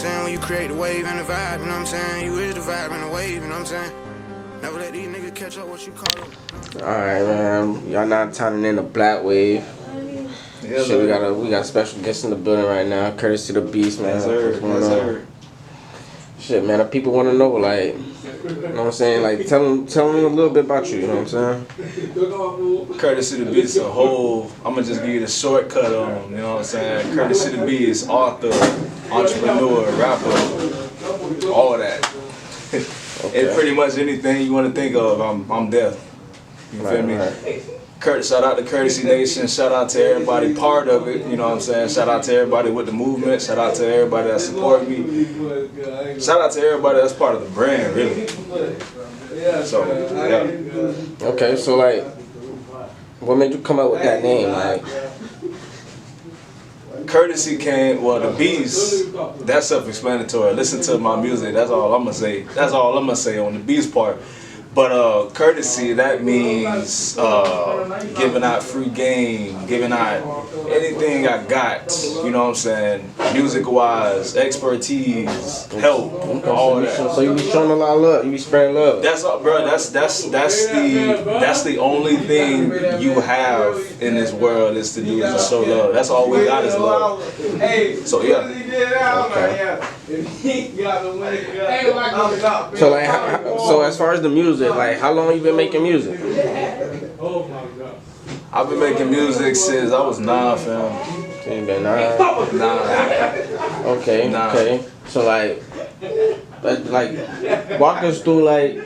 saying? When you create the wave and the vibe, you know what I'm saying? You is the vibe and the wave, you know what I'm saying? Never let these niggas catch up what you call them. Alright, man. Y'all not turning in the Black Wave. Yeah, Shit, we got special guests in the building right now. Courtesythebeast, man. Yes, sir. Yes, sir. Shit, man. The people want to know, like, you know what I'm saying? Like, tell them a little bit about you. You know what I'm saying? Courtesythebeast, a whole. I'm gonna just give you the shortcut on him. You know what I'm saying? Courtesythebeast, author, entrepreneur, rapper, all that. Okay. And pretty much anything you want to think of, I'm there. You feel me? Right. Shout out to Courtesy Nation. Shout out to everybody part of it. You know what I'm saying? Shout out to everybody with the movement. Shout out to everybody that support me. Shout out to everybody that's part of the brand, really. So, yeah. Okay, so, like, what made you come up with that name? Like, Courtesy came, well, the Beast, that's self-explanatory. Listen to my music, that's all I'm gonna say. That's all I'm gonna say on the Beast part. But courtesy, that means giving out free game, giving out anything I got, you know what I'm saying, music-wise, expertise, help, all that. So you be showing a lot of love, you be spreading love. That's all, bro. That's the only thing you have in this world is to do is to show love. That's all we got is love. So yeah. Okay. So like, so as far as the music, like, how long you been making music? I've been making music since I was 9, fam. So you been 9? 9. Okay. 9. Okay. So like, walk us through like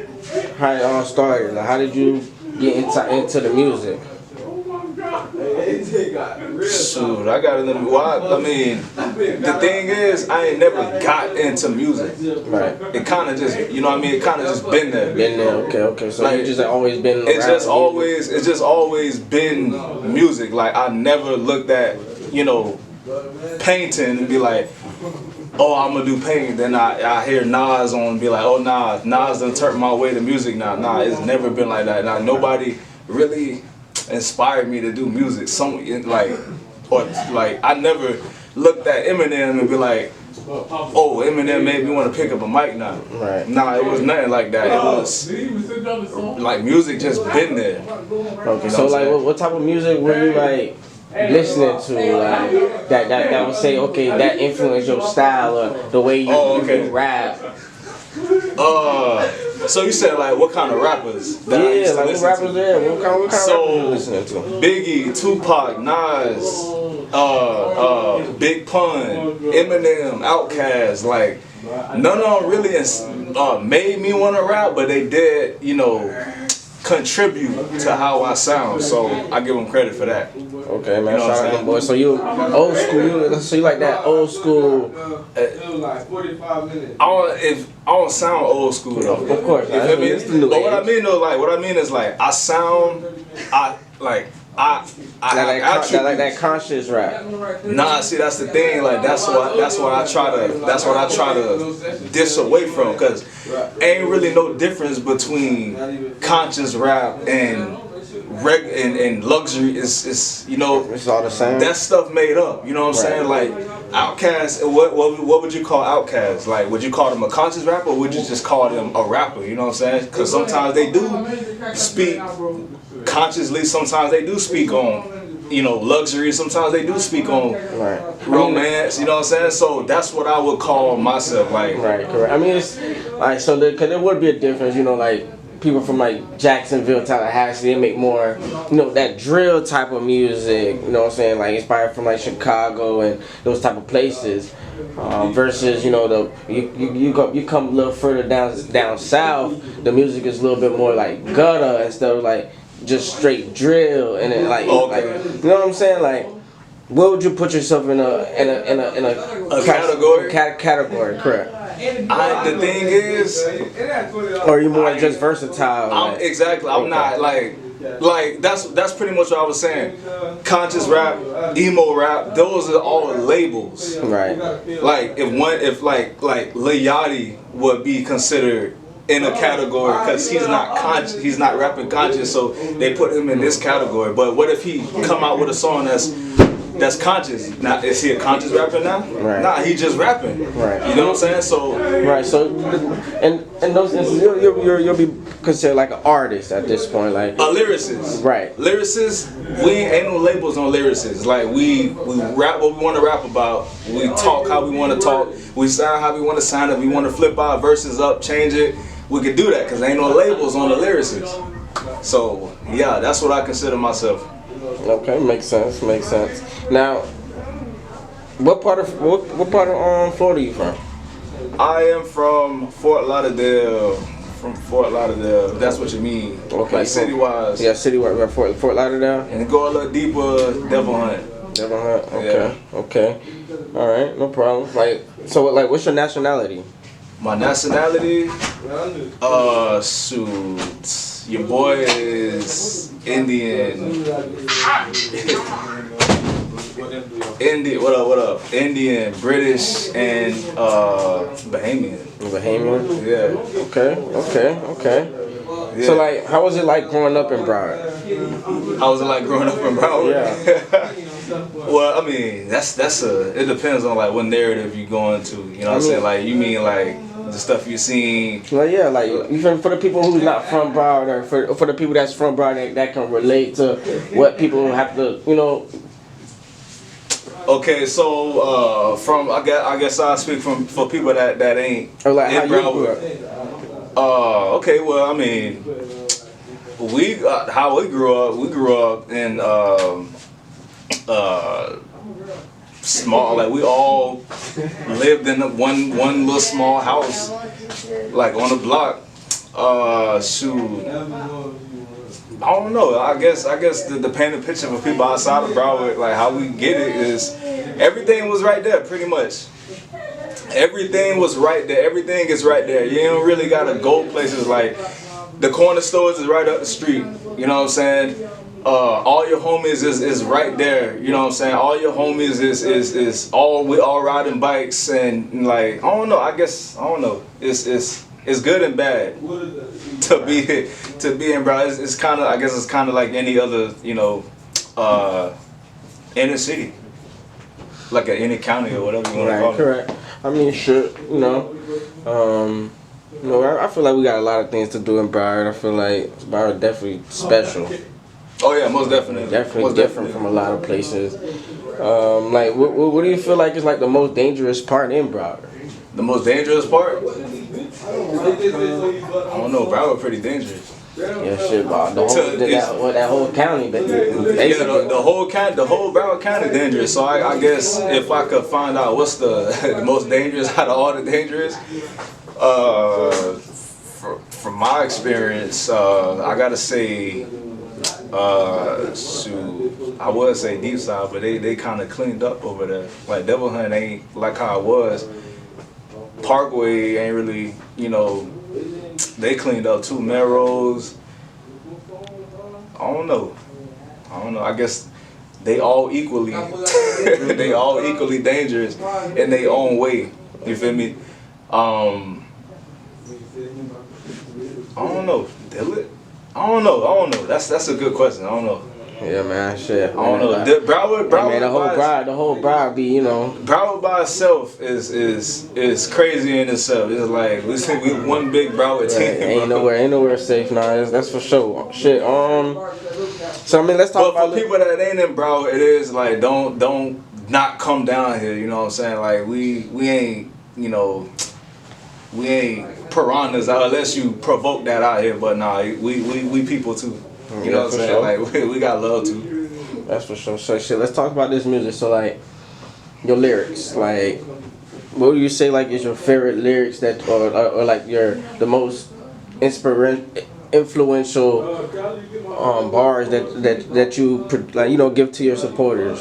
how it all started. Like, how did you get into the music? Shoot, I got into I mean, the thing is, I ain't never got into music. Right. It kind of just, you know what I mean? It kind of just been there. Been there. Okay. So like, you just always been. It's just always been music. Like, I never looked at, you know, painting and be like, oh, I'm gonna do painting. Then I hear Nas on and be like, oh, nah, Nas done turned my way to music now. Nah, it's never been like that. Nah, nobody really inspired me to do music. I never looked at Eminem and be like, oh, Eminem made me want to pick up a mic now. Right. Nah, it was nothing like that. It was like music just been there. Okay. So like, what type of music were you like listening to, like that would say, okay, that influenced your style or the way you rap? So you said like what kind of rappers? What rappers there? What kind of rappers you listening to? Biggie, Tupac, Nas, Big Pun, Eminem, Outkast. Like none of them really made me want to rap, but they did, you know, contribute to how I sound. So I give them credit for that. Okay, man. Shout out to them boys. So you old school. So you like that old school? Like 45 minutes. I don't sound old school though. Of course. You feel me? But what I mean though, like what I mean is like I sound, I like that conscious rap. Nah, see that's the thing. Like that's what I try to dish away from, cause ain't really no difference between conscious rap and luxury. It's you know, it's all the same. That stuff made up. You know what I'm saying? Like Outkast. What would you call Outkast? Like, would you call them a conscious rapper, or would you just call them a rapper? You know what I'm saying? Because sometimes they do speak consciously. Sometimes they do speak on, you know, luxury. Sometimes they do speak on romance. You know what I'm saying? So that's what I would call myself. Like, right, correct. I mean, it's like so because there would be a difference. You know, like people from like Jacksonville, Tallahassee, they make more, you know, that drill type of music. You know what I'm saying? Like inspired from like Chicago and those type of places. Versus, you know, you come a little further down south, the music is a little bit more like gutter instead of like just straight drill and it like, you know what I'm saying? Like, what would you put yourself in a category? Category, correct. The thing is, or are you more just versatile? Exactly. I'm not like that's pretty much what I was saying. Conscious rap, emo rap, those are all labels. Right. Like if Lil Yachty would be considered in a category because he's not conscious, he's not rapping conscious, so they put him in this category. But what if he come out with a song that's that's conscious. Now, is he a conscious rapper now? Right. Nah, he just rapping. Right. You know what I'm saying? So. Right. So, and those instances, you'll be considered like an artist at this point, like A lyricist. Right. Lyricist. We ain't no labels on lyricists. Like we rap what we want to rap about. We talk how we want to talk. We sound how we want to sound. If we want to flip our verses up, change it, we can do that because ain't no labels on the lyricist. So yeah, that's what I consider myself. Okay, makes sense. Makes sense. Now, what part of Florida are you from? I am from Fort Lauderdale. From Fort Lauderdale. If that's what you mean. Okay. Like city-wise. Yeah, city-wise. Fort Lauderdale. And go a little deeper, Devil Hunt. Devil Hunt. Okay. Yeah. Okay. All right. No problem. Like, so, like, what's your nationality? My nationality? Shoot. Your boy is Indian. Indian, what up? Indian, British, and Bahamian. Bahamian? Yeah. Okay. Yeah. So, like, how was it like growing up in Broward? How was it like growing up in Broward? Yeah. Well, I mean, it depends on like what narrative you're going to. You know what I'm saying? Like, you mean like the stuff you seen? Well, yeah, like even for the people who's not from Broward, or for the people that's from Broward that can relate to what people have to, you know. Okay, so I guess I'll speak for people that ain't Or like how in you grew Broward. up. Okay, well, I mean, how we grew up in small, like we all lived in one little small house, like on the block. Shoot, I don't know. I guess the painted picture for people outside of Broward, like how we get it is, everything was right there, pretty much. Everything was right there. Everything is right there. You don't really gotta go places like the corner stores is right up the street. You know what I'm saying? All your homies is right there. You know what I'm saying? All your homies is we all riding bikes and like I don't know. I don't know. It's good and bad to be in Broward. It's kind of it's kind of like any other inner city, like any county or whatever you want to call it. Correct. I mean, sure, I feel like we got a lot of things to do in Broward. I feel like Broward definitely special. Oh yeah, most definitely. Definitely different from a lot of places. Like, what do you feel like is like the most dangerous part in Broward? The most dangerous part? I don't know. Broward pretty dangerous. Yeah, shit, bro. That whole county, basically. Yeah, the whole Broward County dangerous. So I guess if I could find out what's the most dangerous out of all the dangerous, from my experience, I gotta say, shoot, I would say Deep South, but they kind of cleaned up over there. Like Devil Hunt ain't like how it was. Parkway ain't really, they cleaned up too. Melrose, I don't know. I guess they all equally, dangerous in their own way. You feel me? I don't know. Dillard? I don't know. That's a good question. I don't know. Yeah, man, shit. I don't know. Broward, man, the whole Broward be, Broward by itself is crazy in itself. It's like we one big Broward team. Ain't nowhere safe now. That's for sure. Shit. So I mean, let's talk about for people that ain't in Broward. It is like don't not come down here. You know what I'm saying? Like we ain't we ain't piranhas unless you provoke that out here. But nah, we people too. You know what I'm saying? Sure. Like we got love too. That's for sure. So shit, let's talk about this music. So like your lyrics, like what would you say like is your favorite lyrics that or like the most influential bars that you like give to your supporters?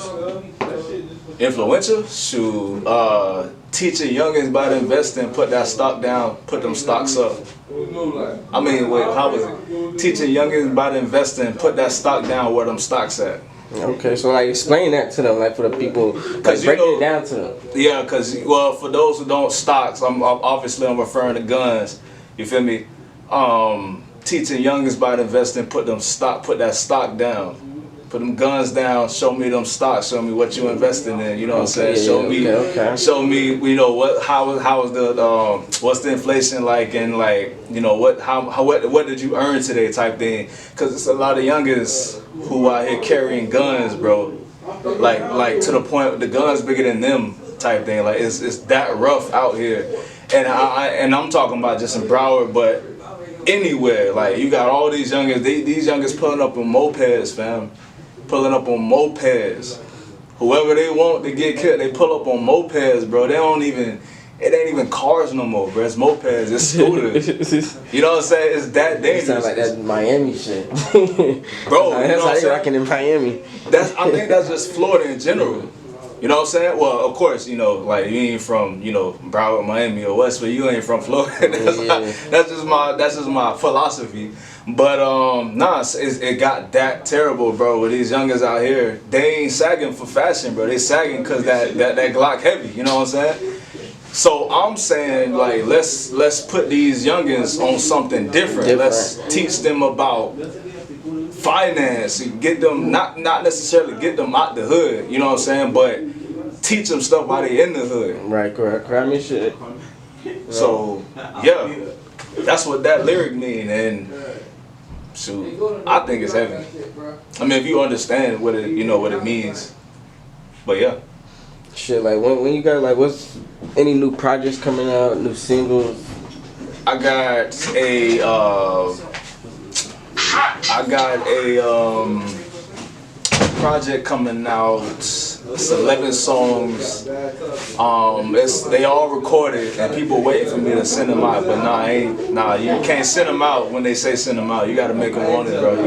Influential? Shoot, teaching youngins about investing, put that stock down, put them stocks up. I mean, wait, how was it? Teaching youngins about investing, put that stock down where them stocks at. Okay, so like explain that to them, like for the people, like breaking it down to them. Yeah, cause for those who don't stocks, I'm referring to guns. You feel me? Teaching youngins about investing, put that stock down. Put them guns down, show me them stocks, show me what you investing in, you know what I'm saying? Show me, you know, how is the what's the inflation like, and like, you know, what did you earn today type thing. Cause it's a lot of youngers who out here carrying guns, bro. Like to the point the guns bigger than them type thing. Like it's that rough out here. And I'm talking about just in Broward, but anywhere. Like you got all these youngers, these youngers pulling up on mopeds, fam. Pulling up on mopeds. Whoever they want to get killed, they pull up on mopeds, bro. It ain't even cars no more, bro. It's mopeds, it's scooters. You know what I'm saying? It's that dangerous. It sounds like that Miami shit. Bro, that's how they rocking in Miami. I think that's just Florida in general. You know what I'm saying? Well, of course, you know, like you ain't from, you know, Broward, Miami, or West, but you ain't from Florida. That's just my philosophy. But nah, it got that terrible, bro. With these youngers out here, they ain't sagging for fashion, bro. They sagging cause that Glock heavy. You know what I'm saying? So I'm saying, like, let's put these youngins on something different. Let's teach them about finance, get them not necessarily get them out the hood, you know what I'm saying, but teach them stuff while they in the hood. Right, correct. I mean, shit. So yeah, that's what that lyric mean, and shoot, I think it's heavy. I mean, if you understand what it, you know what it means. But yeah. Shit, like when you got like what's any new projects coming out, new singles? I got a project coming out. It's 11 songs. They all recorded, and people waiting for me to send them out. But you can't send them out when they say send them out. You gotta make them want it, bro.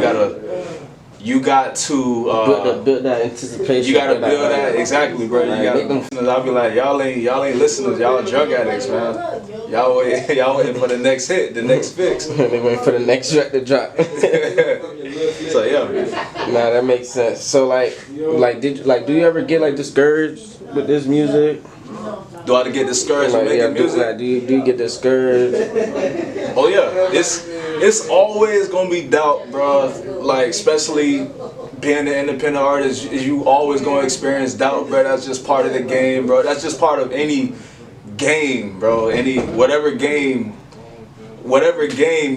You got to build that anticipation. You gotta build that exactly, bro. You gotta. I'll be like, y'all ain't listeners. Y'all drug addicts, man. Y'all waiting for the next hit, the next fix. They waiting for the next track to drop. So yeah. Nah, that makes sense. So do you ever get like discouraged with this music? Do I get discouraged with making music? Do you get discouraged? Oh yeah, it's always gonna be doubt, bro. Like especially being an independent artist, you always gonna experience doubt, bro. That's just part of the game, bro. That's just part of any game, bro. Whatever game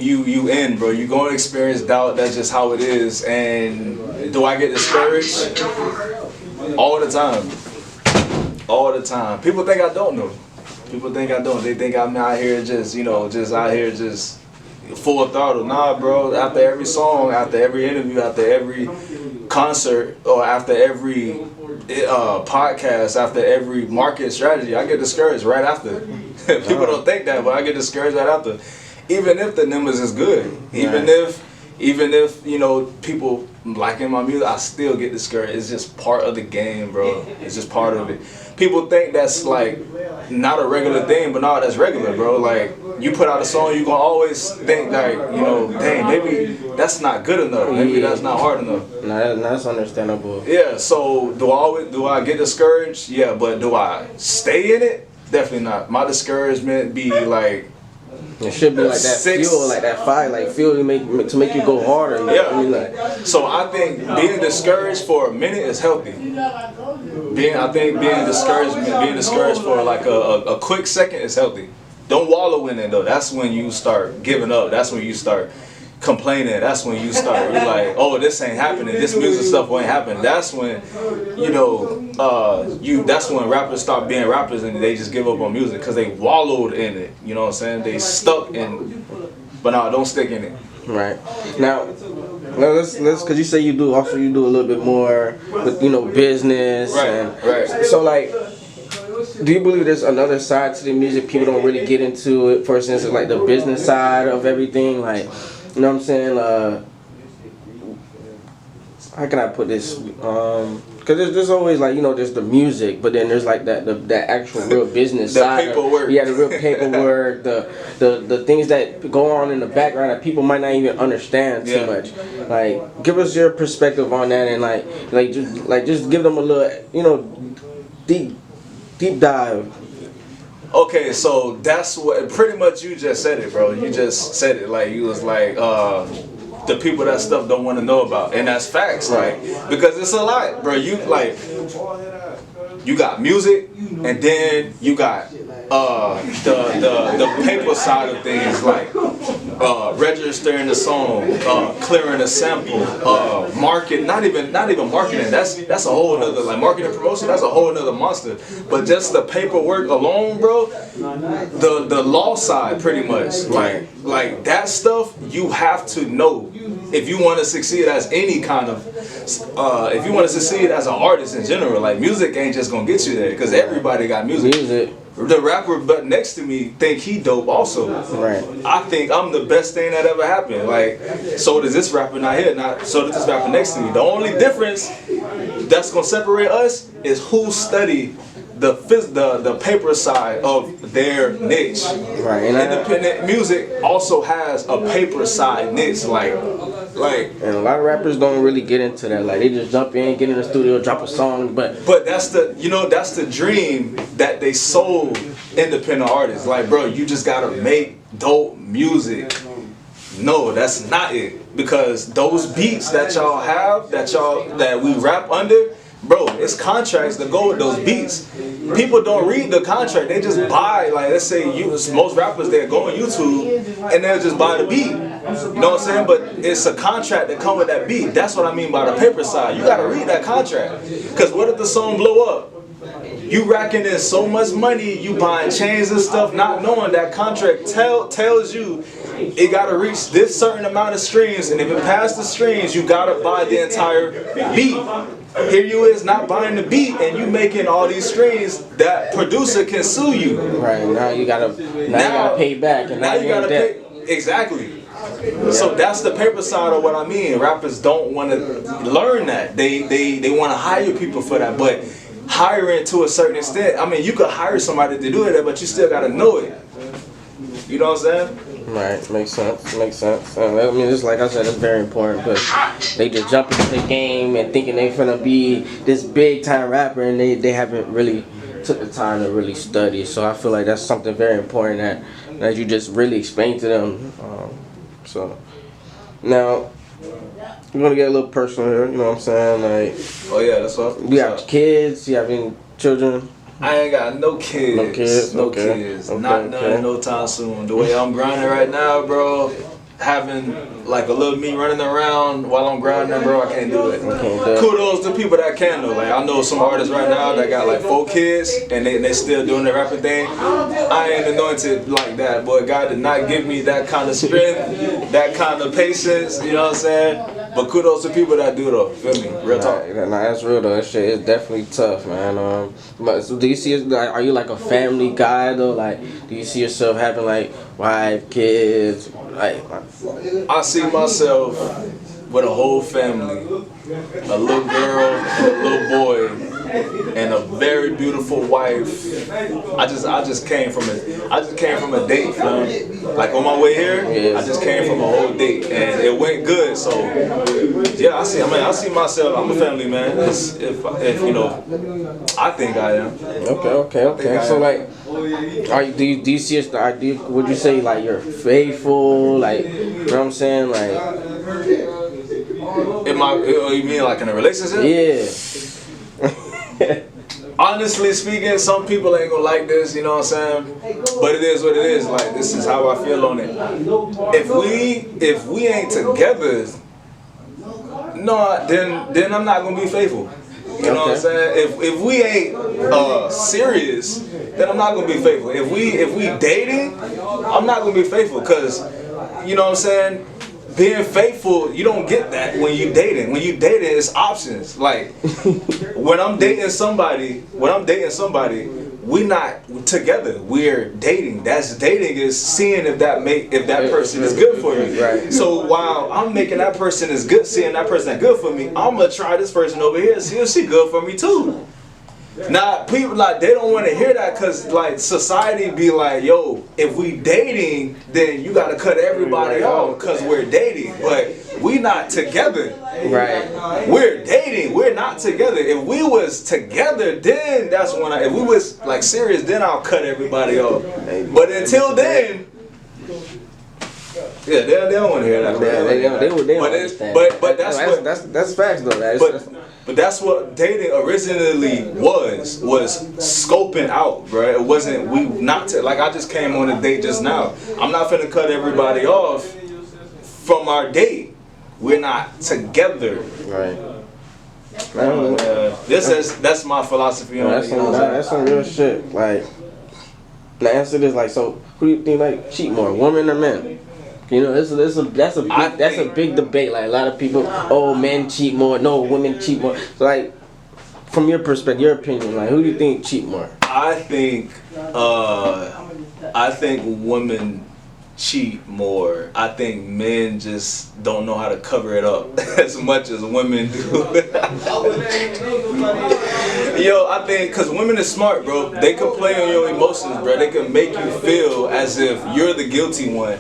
you in, bro, you gonna experience doubt. That's just how it is. And do I get discouraged? All the time. All the time. People think I don't know. People think I don't. They think I'm out here just full throttle. Nah, bro. After every song, after every interview, after every concert, or after every podcast, after every market strategy, I get discouraged right after. People don't think that, but I get discouraged right after. Even if the numbers is good, even if you know people liking my music, I still get discouraged. It's just part of the game, bro. It's just part of it. People think that's like not a regular thing, but no, that's regular, bro. Like you put out a song, you gonna always think like, you know, dang, maybe that's not good enough. Maybe that's not hard enough. Nah, that's understandable. Yeah. So do I get discouraged? Yeah, but do I stay in it? Definitely not. My discouragement be like. It should be like that fuel, like that fire, like fuel to make you go harder. You know? Yeah. I mean, like, so I think being discouraged for a minute is healthy. Being discouraged for like a quick second is healthy. Don't wallow in it though. That's when you start giving up. That's when you start complaining. That's when you're like, oh, this ain't happening. This music stuff ain't happening. That's when, you know, that's when rappers stop being rappers and they just give up on music because they wallowed in it. You know what I'm saying? They stuck in, but no, don't stick in it. Right. Now let's because you say you do a little bit more with, you know, business. Right. So like, do you believe there's another side to the music people don't really get into it? For instance, like the business side of everything, like. You know what I'm saying? How can I put this? Because there's always like, you know, there's the music, but then there's like that actual real business side. The paperwork. Yeah, the real paperwork, the things that go on in the background that people might not even understand too much. Like, give us your perspective on that, and just give them a little, you know, deep dive. Okay, so that's what pretty much you just said it, bro. You just said it like you was like, the people that stuff don't want to know about, and that's facts, like, because it's a lot, bro. You like, you got music, and then you got the paper side of things, like registering the song, clearing a sample, market, not even marketing. That's a whole nother, like, marketing promotion. That's a whole nother monster. But just the paperwork alone, bro. The law side, pretty much, like that stuff you have to know if you want to succeed as any kind of, if you want to succeed as an artist in general. Like, music ain't just gonna get you there, because everybody got music. The rapper but next to me think he dope also. Right. I think I'm the best thing that ever happened. Like, so does this rapper not here, so does this rapper next to me. The only difference that's gonna separate us is who study the paper side of their niche. Right. And independent music also has a paper side niche, like. And a lot of rappers don't really get into that. Like, they just jump in, get in the studio, drop a song, but that's the dream that they sold independent artists. Like, bro, you just gotta make dope music. No, that's not it. Because those beats that y'all have, that we rap under, bro, it's contracts that go with those beats. People don't read the contract. They just buy, like, let's say most rappers, they go on YouTube and they'll just buy the beat. You know what I'm saying? But it's a contract that come with that beat. That's what I mean by the paper side. You gotta read that contract. Because what if the song blow up? You racking in so much money, you buying chains and stuff, not knowing that contract tells you it gotta reach this certain amount of streams, and if it passed the streams, you gotta buy the entire beat. Here you is not buying the beat, and you making all these streams. That producer can sue you. Right, now you gotta pay back, and now you gotta pay. Exactly. So that's the paper side of what I mean. Rappers don't want to learn that. They want to hire people for that, but hiring to a certain extent. I mean, you could hire somebody to do it, but you still gotta know it. You know what I'm saying? Right, makes sense. I mean, it's like I said, it's very important, because they just jump into the game and thinking they finna be this big time rapper, and they haven't really took the time to really study. So I feel like that's something very important that you just really explain to them. So now we're gonna get a little personal here. You know what I'm saying? Like, oh yeah, that's what. You have kids? You have any children? I ain't got no kids. No kids? No Okay. kids. Okay, Not none, no time soon. The way I'm grinding right now, bro, having like a little me running around while I'm grinding, bro, I can't do it. Kudos to people that can though. Like, I know some artists right now that got like 4 kids and they still doing the rapping thing. I ain't anointed like that, boy. God did not give me that kind of strength, that kind of patience, you know what I'm saying? But kudos to people that do though, feel me? Real talk. Nah, that's real though. That shit is definitely tough, man. But so do you see, are you like a family guy though? Like, do you see yourself having like wife, kids? Like, I see myself with a whole family, a little girl and a little boy, and a very beautiful wife. I just came from a date, fam. Like, on my way here, I just came from a whole date, and it went good. So yeah, I see myself. I'm a family man. If you know, I think I am. Okay. So like, do you see us? Would you say like you're faithful? Like, you know what I'm saying? Like, you mean like in a relationship? Yeah. Honestly speaking, some people ain't gonna like this, you know what I'm saying? But it is what it is. Like, this is how I feel on it. If we ain't together, no, then I'm not gonna be faithful. You know what I'm saying? If we ain't serious, then I'm not gonna be faithful. If we dating, I'm not gonna be faithful, because you know what I'm saying? Being faithful, you don't get that when you dating. When you dating, it's options. Like, when I'm dating somebody, we not together. We're dating. That's dating, is seeing if that person is good for me. Right. So while I'm making that person is good, seeing that person good for me, I'm gonna try this person over here, see if she good for me too. Now, people, like, they don't want to hear that, because like society be like, yo, if we dating, then you gotta cut everybody off because we're dating. But we not together. Right. We're dating. We're not together. If we was together, then that's when if we was like serious, then I'll cut everybody off. But until then, Yeah, they don't want to hear that. They don't understand. But that's facts though. But that's what dating originally was scoping out, bro. It wasn't like I just came on a date just now. I'm not finna cut everybody off from our date. We're not together. Right. That's my philosophy on it. That's some real shit. Like, the answer is like, so who do you think like cheat more, women or men? You know, that's a big debate. Like a lot of people, oh, men cheat more, no, women cheat more. So like, from your perspective, your opinion, like, who do you think cheat more? I think women cheat more. I think men just don't know how to cover it up as much as women do. Yo, I think because women are smart, bro. They can play on your emotions, bro. They can make you feel as if you're the guilty one.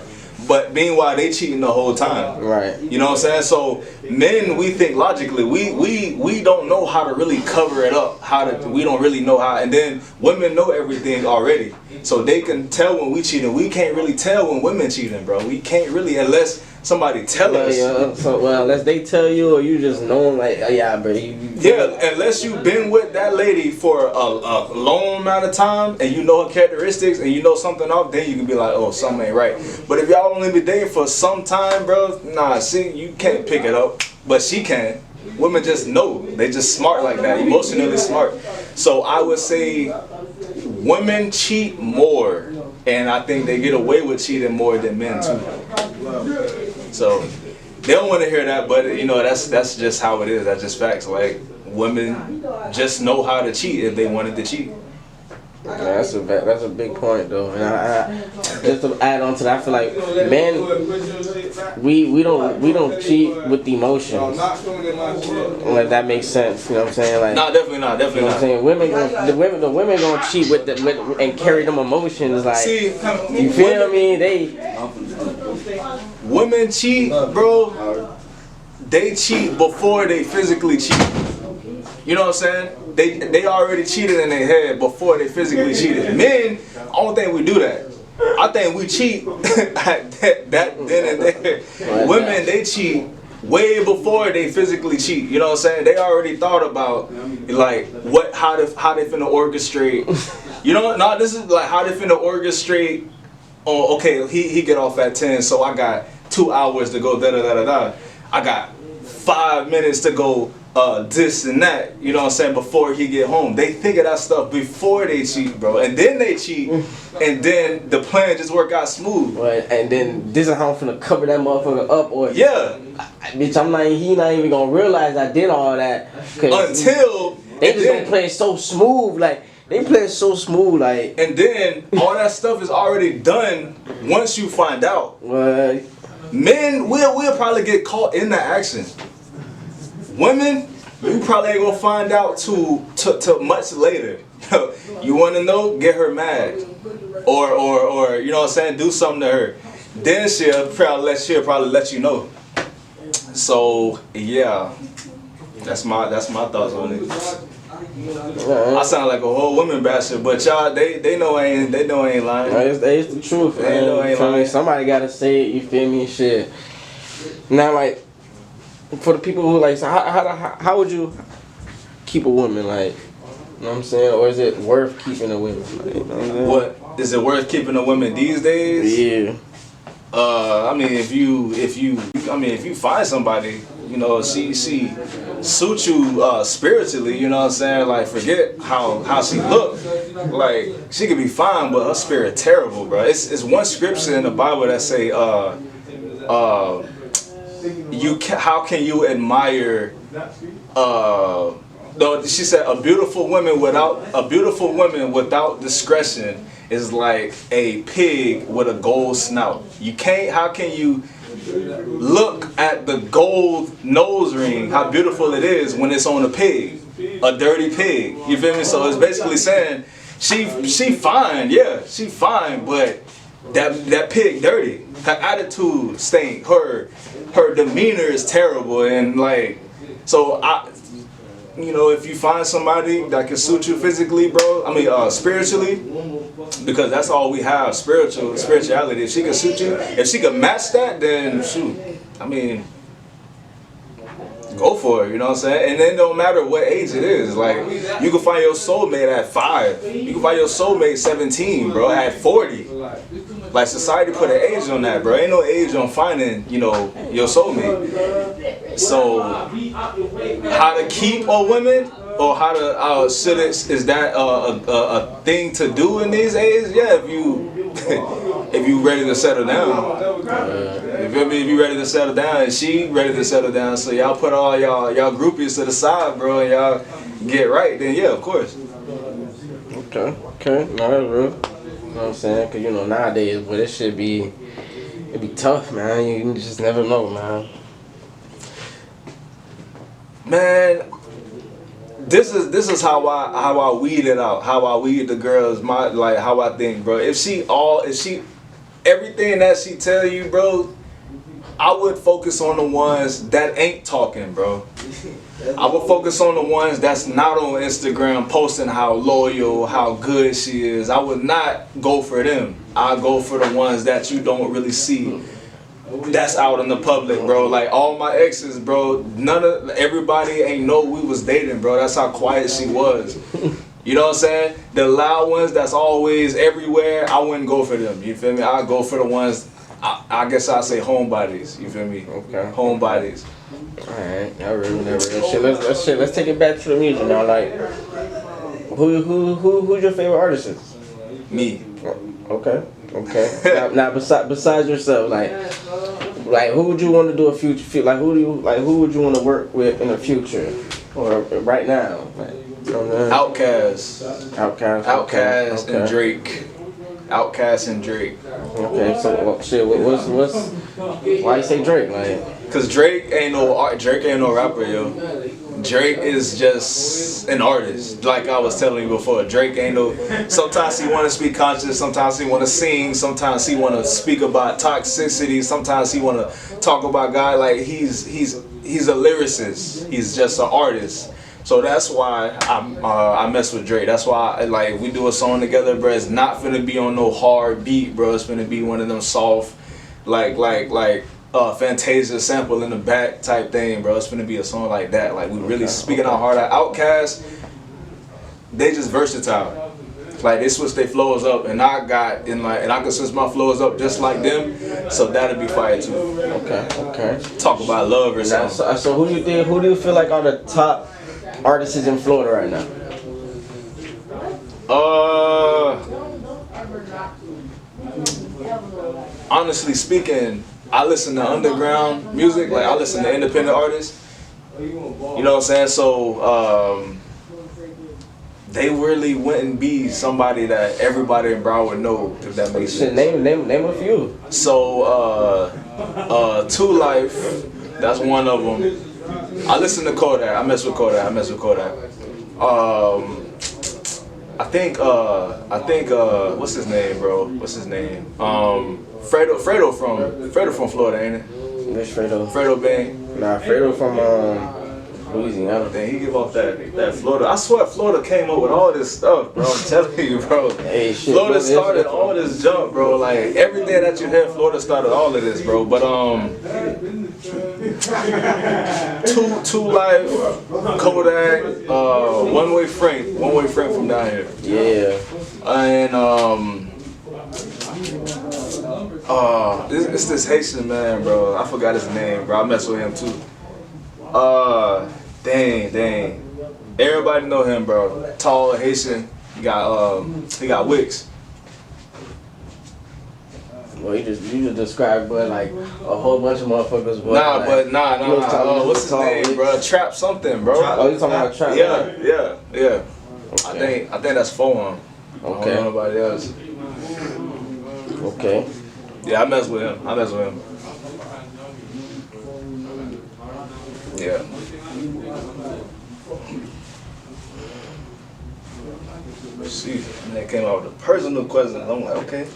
But meanwhile, they cheating the whole time. Right. You know what I'm saying? So men, we think logically. We don't know how to really cover it up. We don't really know how. And then women know everything already, so they can tell when we cheating. We can't really tell when women cheating, bro. We can't really unless somebody tell us. Yeah. So unless they tell you, or you just know, like, oh, yeah, bro. Unless you've been with that lady for a long amount of time and you know her characteristics and you know something off, then you can be like, oh, something ain't right. But if y'all only been dating for some time, bro, nah, see, you can't pick it up. But she can. Women just know. They just smart like that, emotionally smart. So I would say women cheat more, and I think they get away with cheating more than men too. So they don't want to hear that, but you know that's just how it is. That's just facts. Like, women just know how to cheat if they wanted to cheat. Yeah, that's a big point though, and I just to add on to that, I feel like men, we don't cheat with emotions. Like, that makes sense, you know what I'm saying? Like, No, definitely not. you know what I'm saying? The women gonna cheat with and carry them emotions. Like, See, you feel me? Women cheat, bro. They cheat before they physically cheat. You know what I'm saying? They already cheated in their head before they physically cheated. Men, I don't think we do that. I think we cheat at that then and there. Women, they cheat way before they physically cheat. You know what I'm saying? They already thought about like how they finna orchestrate. You know, no, this is like how they finna orchestrate. Oh, okay, he get off at 10, so I got 2 hours to go da. I got 5 minutes to go this and that, you know what I'm saying, before he get home. They think of that stuff before they cheat, bro. And then they cheat, and then the plan just work out smooth. Right, and then this is how I'm finna cover that motherfucker up, or yeah. Bitch, he not even gonna realize I did all that. Until they just gonna play it so smooth, like, they play it so smooth, like. And then all that stuff is already done once you find out. Men, we'll probably get caught in that action. Women, you probably ain't gonna find out till much later. You wanna know? Get her mad, or you know what I'm saying? Do something to her. Then she'll probably let you know. So yeah, that's my thoughts on it. I sound like a whole woman basher, but y'all, they know I ain't lying. It's the truth, man. They know I ain't lying. Somebody gotta say it. You feel me? Shit. Now, like, for the people who like, so how would you keep a woman, like, you know what I'm saying? Or is it worth keeping a woman? Like, you know what is it worth keeping a woman these days? Yeah. I mean, if you find somebody, you know, she suits you spiritually, you know what I'm saying? Like, forget how she look. Like, she could be fine, but her spirit terrible, bro. It's one scripture in the Bible that say, how can you admire? No, she said a beautiful woman without discretion is like a pig with a gold snout. How can you look at the gold nose ring, how beautiful it is, when it's on a pig, a dirty pig? You feel me? So it's basically saying she fine, yeah, she fine, but that pig dirty. Her attitude stink. Her demeanor is terrible, and like, so you know, if you find somebody that can suit you physically, bro, I mean, spiritually, because that's all we have, spirituality. If she can suit you, if she can match that, then shoot, I mean, go for it, you know what I'm saying? And then don't matter what age it is. Like, you can find your soulmate at 5. You can find your soulmate 17, bro, at 40. Like, society put an age on that, bro. Ain't no age on finding, you know, your soulmate. So, how to keep a woman, or how to, is that a thing to do in these ages? Yeah, if you if you ready to settle down. If you ready to settle down, and she ready to settle down, so y'all put all y'all groupies to the side, bro, and y'all get right, then yeah, of course. Okay, no, that's real. You know what I'm saying? Cause you know nowadays, but it'd be tough, man. You just never know, man. Man, this is how I weed it out. How I weed the girls. How I think, bro. If she everything that she tell you, bro, I would focus on the ones that ain't talking, bro. I would focus on the ones that's not on Instagram posting how loyal, how good she is. I would not go for them. I go for the ones that you don't really see. That's out in the public, bro. Like all my exes, bro. Everybody ain't know we was dating, bro. That's how quiet she was. You know what I'm saying? The loud ones that's always everywhere, I wouldn't go for them. You feel me? I'd go for the ones, I guess I'd say homebodies. You feel me? Okay. Homebodies. Alright, that real shit. Let's take it back to the music now. Like, who's your favorite artist? Me. Okay. now besides yourself, like who would you want to do a future? Like who would you want to work with in the future or right now? Like, you know Outkast. Okay. And Drake. Outkast and Drake. Okay, so shit. What's why you say Drake? Like, cause Drake ain't no rapper, yo. Drake is just an artist. Like I was telling you before, Drake ain't no. Sometimes he want to speak conscious. Sometimes he want to sing. Sometimes he want to speak about toxicity. Sometimes he want to talk about God. Like he's a lyricist. He's just an artist. So that's why I mess with Drake. That's why like we do a song together, bro. It's not finna be on no hard beat, bro. It's finna be one of them soft, like Fantasia sample in the back type thing, bro. It's finna be a song like that. Like we really speaking our heart out. Outkast, they just versatile. Like they switch their flows up, and I can switch my flows up just like them. So that'll be fire too. Okay. Talk about love or something. So who do you feel like are the top artists in Florida right now? Honestly speaking, I listen to underground music. Like I listen to independent artists. You know what I'm saying? So they really wouldn't be somebody that everybody in Broward know, if that makes sense. Name a few. So 2 Life, that's one of them. I listen to Kodak. I mess with Kodak. I think what's his name, bro? Fredo from Florida, ain't it? Which Fredo? Fredo Bang. Nah, Fredo from Louisiana. Dang, he give off that Florida. I swear Florida came up with all this stuff, bro. I'm telling you, bro. Hey, shit, Florida started all this junk, bro. Like everything that you hear, Florida started all of this, bro. But 2 Life, Kodak, One Way Frank from down here. Yeah. And it's this Haitian man, bro. I forgot his name, bro. I mess with him too. Dang. Everybody know him, bro. Tall Haitian. He got wicks. Well, you just described, but like a whole bunch of motherfuckers. Nah. What's his name, bro? Trap something, bro. Oh, you talking about Trap? Yeah. Okay. I think that's for him. Okay. I don't know nobody else. Okay. Yeah, I mess with him. Yeah. Let's see. And they came out with a personal question. I'm like, okay.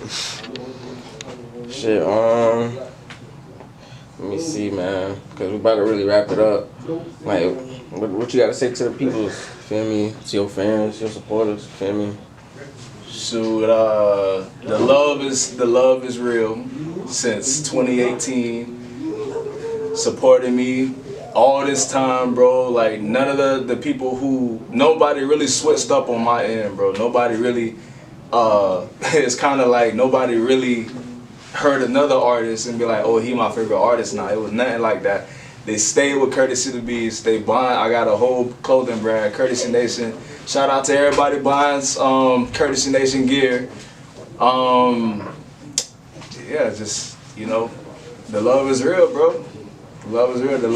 Shit. Let me see, man, because we about to really wrap it up. Like, what you got to say to the people? Feel me? To your fans, your supporters. Feel me? Shoot, the love is real. Since 2018, supporting me all this time, bro. Like none of the people nobody really switched up on my end, bro. Nobody really, it's kind of like nobody really heard another artist and be like, oh, he my favorite artist now. It was nothing like that. They stayed with Courtesy the Beast. They buying. I got a whole clothing brand, Courtesy Nation. Shout out to everybody buying Courtesy Nation gear. Yeah, just the love is real, bro. The love is real. The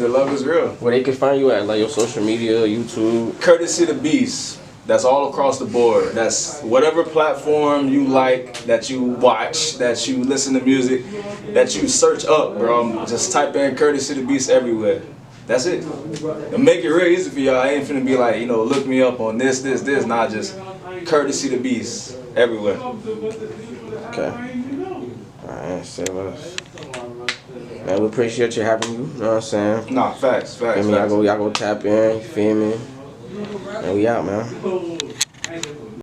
love is real. Where they can find you at, like your social media, YouTube. Courtesy the Beast. That's all across the board. That's whatever platform you like, that you watch, that you listen to music, that you search up, bro. Just type in Courtesy the Beast everywhere. That's it. And make it real easy for y'all. I ain't finna be like, look me up on this. Not just Courtesy the Beast everywhere. Okay. Alright, say less. Man, we appreciate you having you. You know what I'm saying? Nah, facts. Y'all go tap in. You feel me? And we out, man.